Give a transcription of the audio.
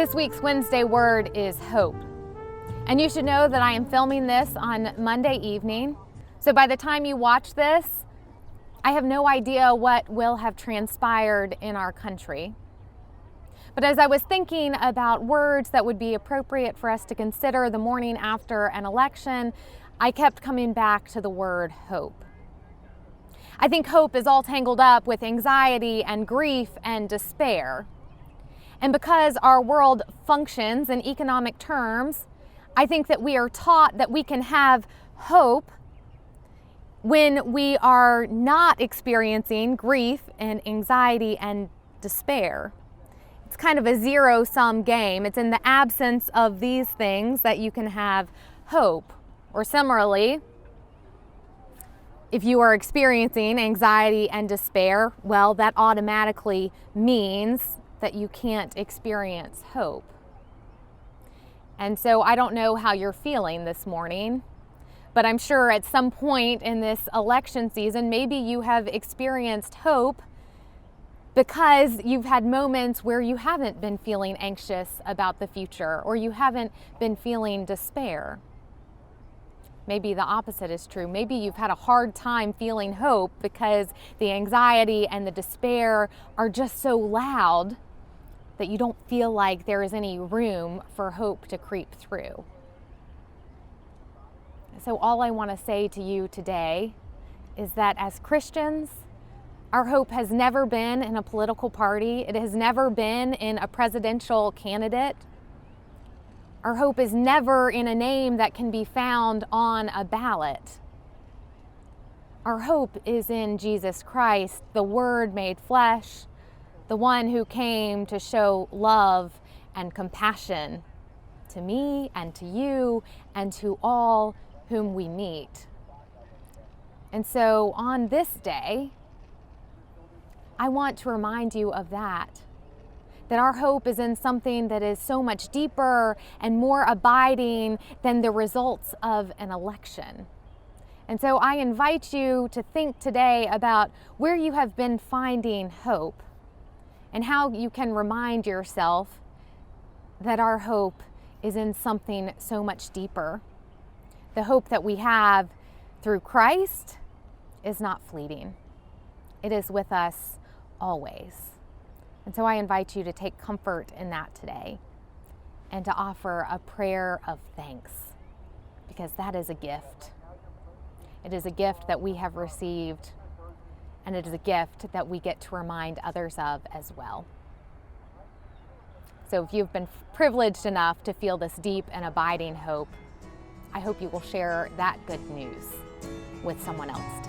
This week's Wednesday word is hope. And you should know that I am filming this on Monday evening. So by the time you watch this, I have no idea what will have transpired in our country. But as I was thinking about words that would be appropriate for us to consider the morning after an election, I kept coming back to the word hope. I think hope is all tangled up with anxiety and grief and despair. And because our world functions in economic terms, I think that we are taught that we can have hope when we are not experiencing grief and anxiety and despair. It's kind of a zero-sum game. It's in the absence of these things that you can have hope. Or similarly, if you are experiencing anxiety and despair, well, that automatically means that you can't experience hope. And so I don't know how you're feeling this morning, but I'm sure at some point in this election season, maybe you have experienced hope because you've had moments where you haven't been feeling anxious about the future, or you haven't been feeling despair. Maybe the opposite is true. Maybe you've had a hard time feeling hope because the anxiety and the despair are just so loud that you don't feel like there is any room for hope to creep through. So all I want to say to you today is that as Christians, our hope has never been in a political party. It has never been in a presidential candidate. Our hope is never in a name that can be found on a ballot. Our hope is in Jesus Christ, the Word made flesh, the one who came to show love and compassion to me and to you and to all whom we meet. And so on this day, I want to remind you of that our hope is in something that is so much deeper and more abiding than the results of an election. And so I invite you to think today about where you have been finding hope and how you can remind yourself that our hope is in something so much deeper. The hope that we have through Christ is not fleeting. It is with us always. And so I invite you to take comfort in that today and to offer a prayer of thanks, because that is a gift. It is a gift that we have received, and it is a gift that we get to remind others of as well. So if you've been privileged enough to feel this deep and abiding hope, I hope you will share that good news with someone else today.